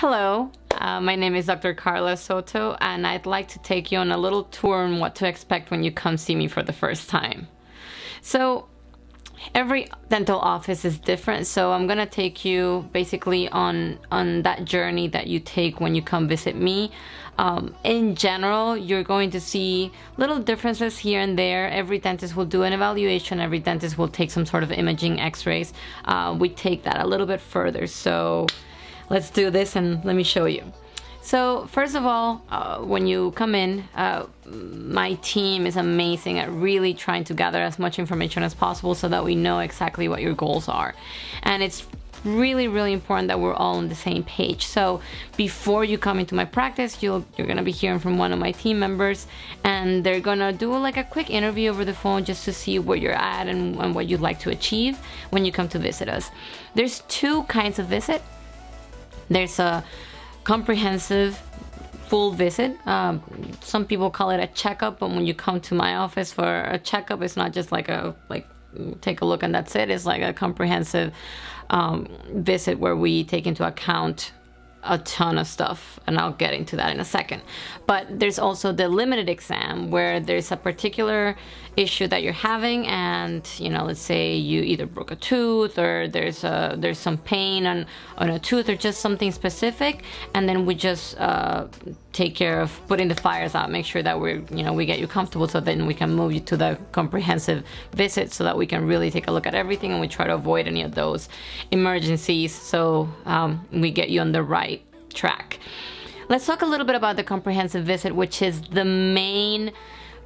Hello, my name is Dr. Carla Soto, and I'd like to take you on a little tour on what to expect when you come see me for the first time. So, every dental office is different, so I'm gonna take you basically on that journey that you take when you come visit me. In general, you're going to see little differences here and there. Every dentist will do an evaluation. Every dentist will take some sort of imaging x-rays. We take that a little bit further. So let's do this and let me show you. So first of all, when you come in, my team is amazing at really trying to gather as much information as possible so that we know exactly what your goals are. And it's really important that we're all on the same page. So before you come into my practice, you're gonna be hearing from one of my team members, and they're gonna do like a quick interview over the phone just to see where you're at and what you'd like to achieve when you come to visit us. There's two kinds of visit. There's a comprehensive full visit. Some people call it a checkup, but when you come to my office for a checkup, it's not just like take a look and that's it. It's like a comprehensive visit where we take into account a ton of stuff, and I'll get into that in a second. But there's also the limited exam where there's a particular issue that you're having, and let's say you either broke a tooth or there's some pain on a tooth or just something specific, and then we just take care of putting the fires out, make sure that we get you comfortable, so then we can move you to the comprehensive visit so that we can really take a look at everything, and we try to avoid any of those emergencies, so we get you on the right track. Let's talk a little bit about the comprehensive visit, which is the main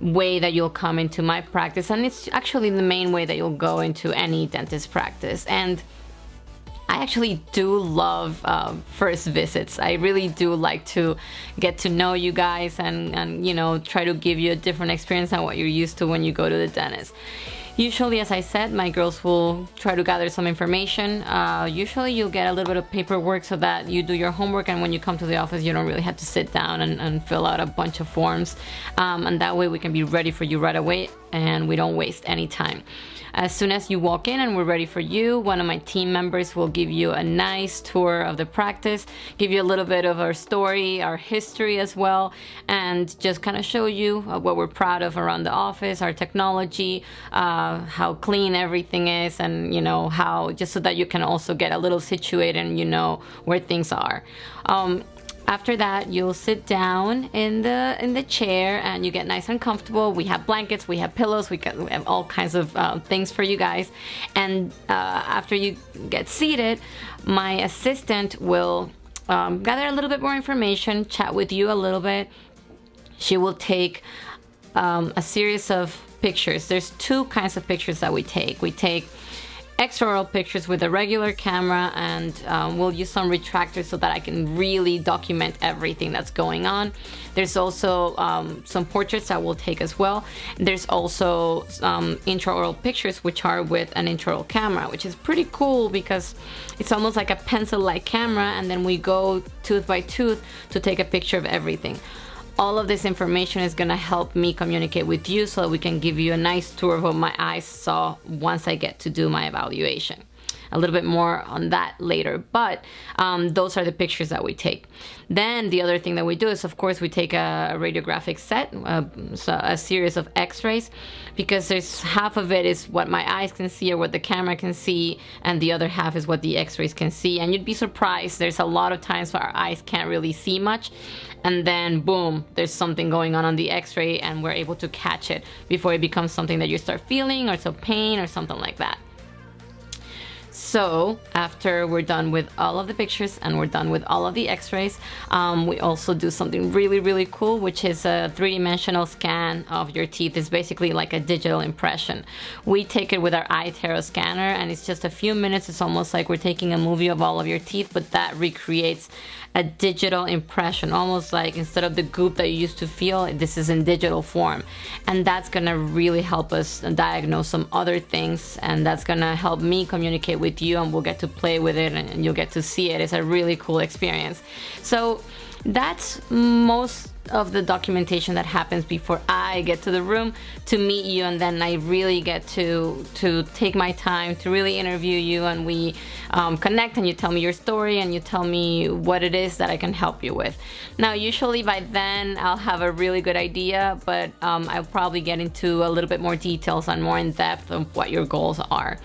way that you'll come into my practice, and it's actually the main way that you'll go into any dentist practice. And I actually do love first visits. I really do like to get to know you guys and try to give you a different experience than what you're used to when you go to the dentist. Usually, as I said, my girls will try to gather some information. Usually you'll get a little bit of paperwork so that you do your homework, and when you come to the office, you don't really have to sit down and fill out a bunch of forms. And that way we can be ready for you right away, and we don't waste any time. As soon as you walk in and we're ready for you, one of my team members will give you a nice tour of the practice, give you a little bit of our story, our history as well, and just kind of show you what we're proud of around the office, our technology, how clean everything is, and how, just so that you can also get a little situated and where things are. After that, you'll sit down in the chair and you get nice and comfortable. We have blankets, we have pillows, we have all kinds of things for you guys. And after you get seated, my assistant will gather a little bit more information, chat with you a little bit. She will take a series of pictures. There's two kinds of pictures that we take. We take extraoral pictures with a regular camera, and we'll use some retractors so that I can really document everything that's going on. There's also some portraits that we'll take as well. There's also intraoral pictures, which are with an intraoral camera, which is pretty cool because it's almost like a pencil-like camera, and then we go tooth by tooth to take a picture of everything. All of this information is gonna help me communicate with you so that we can give you a nice tour of what my eyes saw once I get to do my evaluation. A little bit more on that later, but those are the pictures that we take. Then the other thing that we do is, of course, we take a radiographic set, so a series of x-rays, because there's half of it is what my eyes can see or what the camera can see, and the other half is what the x-rays can see. And you'd be surprised, there's a lot of times where our eyes can't really see much, and then boom, there's something going on the x-ray, and we're able to catch it before it becomes something that you start feeling, or some pain or something like that. So after we're done with all of the pictures and we're done with all of the x-rays, we also do something really cool, which is a three-dimensional scan of your teeth. It's basically like a digital impression. We take it with our iTero scanner, and it's just a few minutes. It's almost like we're taking a movie of all of your teeth, but that recreates a digital impression, almost like instead of the goop that you used to feel, this is in digital form. And that's gonna really help us diagnose some other things, and that's gonna help me communicate with you, and we'll get to play with it and you'll get to see it. It's a really cool experience. So That's most of the documentation that happens before I get to the room to meet you, and then I really get to take my time to really interview you, and we connect, and you tell me your story and you tell me what it is that I can help you with. Now usually by then I'll have a really good idea, but I'll probably get into a little bit more details and more in depth of what your goals are.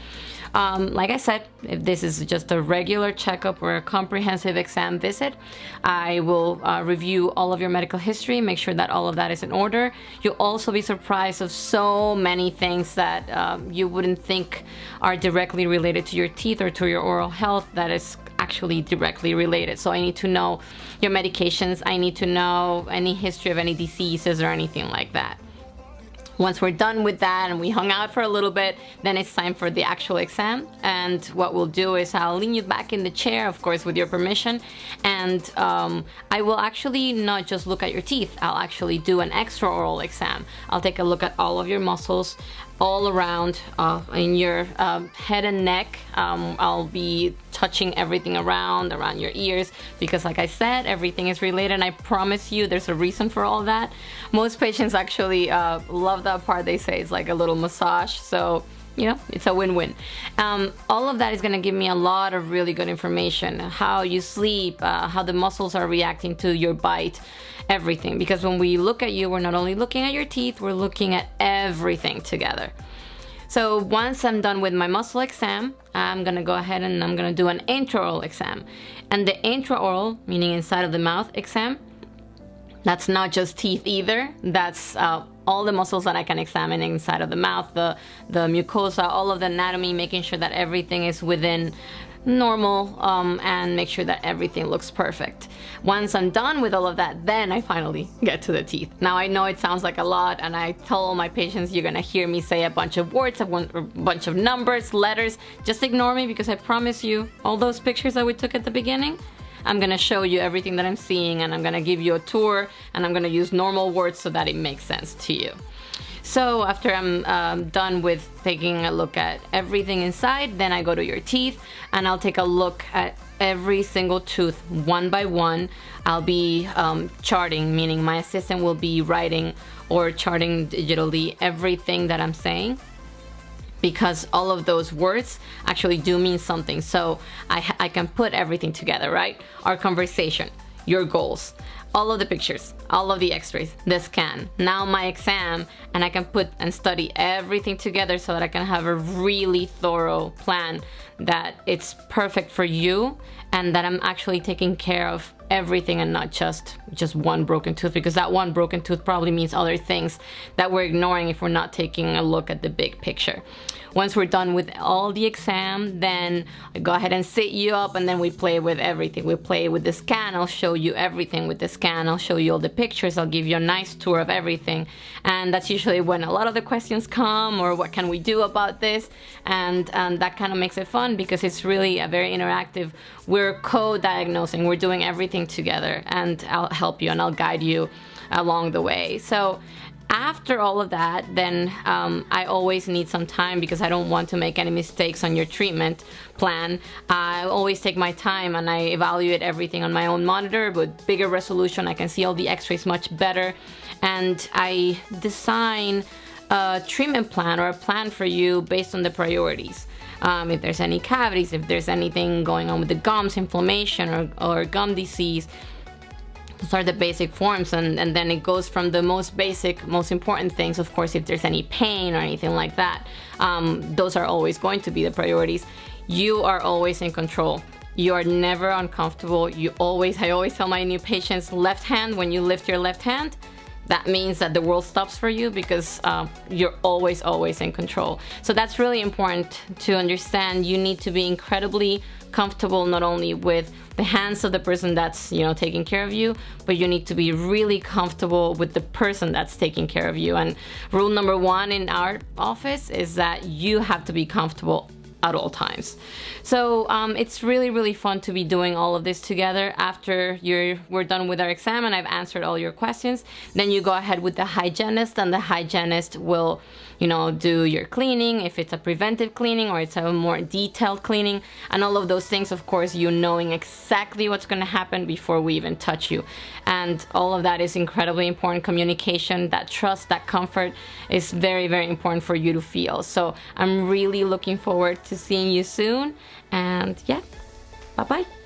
Like I said, if this is just a regular checkup or a comprehensive exam visit, I will review all of your medical history, make sure that all of that is in order. You'll also be surprised of so many things that you wouldn't think are directly related to your teeth or to your oral health that is actually directly related. So I need to know your medications, I need to know any history of any diseases or anything like that. Once we're done with that and we hung out for a little bit, then it's time for the actual exam. And what we'll do is I'll lean you back in the chair, of course, with your permission. And I will actually not just look at your teeth. I'll actually do an extraoral exam. I'll take a look at all of your muscles all around in your head and neck. I'll be touching everything around your ears, because like I said, everything is related, and I promise you there's a reason for all that. Most patients actually love that part. They say it's like a little massage, so you know, it's a win-win. All of that is gonna give me a lot of really good information, how you sleep, how the muscles are reacting to your bite, everything. Because when we look at you, we're not only looking at your teeth, we're looking at everything together. So once I'm done with my muscle exam, I'm gonna go ahead and I'm gonna do an intraoral exam. And the intraoral, meaning inside of the mouth exam, that's not just teeth either. That's all the muscles that I can examine inside of the mouth, the mucosa, all of the anatomy, making sure that everything is within normal, and make sure that everything looks perfect. Once I'm done with all of that, then I finally get to the teeth. Now I know it sounds like a lot, and I tell all my patients you're gonna hear me say a bunch of words, a bunch of numbers, letters. Just ignore me, because I promise you all those pictures that we took at the beginning, I'm gonna show you everything that I'm seeing, and I'm gonna give you a tour, and I'm gonna use normal words so that it makes sense to you. So after I'm done with taking a look at everything inside, then I go to your teeth and I'll take a look at every single tooth one by one. I'll be charting, meaning my assistant will be writing or charting digitally everything that I'm saying, because all of those words actually do mean something. So I can put everything together, right? Our conversation, your goals, all of the pictures, all of the x-rays, the scan, now my exam, and I can put and study everything together so that I can have a really thorough plan that it's perfect for you, and that I'm actually taking care of everything and not just one broken tooth, because that one broken tooth probably means other things that we're ignoring if we're not taking a look at the big picture. Once we're done with all the exam, then I go ahead and sit you up, and then we play with everything. We play with the scan. I'll show you everything with the scan. I'll show you all the pictures. I'll give you a nice tour of everything. And that's usually when a lot of the questions come, or what can we do about this? And that kind of makes it fun, because it's really a very interactive. We're co-diagnosing. We're doing everything together, and I'll help you and I'll guide you along the way. So after all of that, then I always need some time, because I don't want to make any mistakes on your treatment plan. I always take my time and I evaluate everything on my own monitor with bigger resolution. I can see all the x-rays much better, and I design a treatment plan or a plan for you based on the priorities. If there's any cavities, if there's anything going on with the gums, inflammation or gum disease. Those are the basic forms, and then it goes from the most basic, most important things. Of course, if there's any pain or anything like that, those are always going to be the priorities. You are always in control. You are never uncomfortable. I always tell my new patients, left hand, when you lift your left hand, that means that the world stops for you, because you're always in control. So that's really important to understand. You need to be incredibly comfortable, not only with the hands of the person that's, taking care of you, but you need to be really comfortable with the person that's taking care of you. And rule number one in our office is that you have to be comfortable at all times. So it's really fun to be doing all of this together. After we're done with our exam and I've answered all your questions, then you go ahead with the hygienist, and the hygienist will, you know, do your cleaning, if it's a preventive cleaning or it's a more detailed cleaning, and all of those things, of course, you knowing exactly what's going to happen before we even touch you. And all of that is incredibly important. Communication, that trust, that comfort is very important for you to feel. So I'm really looking forward to seeing you soon, and yeah, bye bye.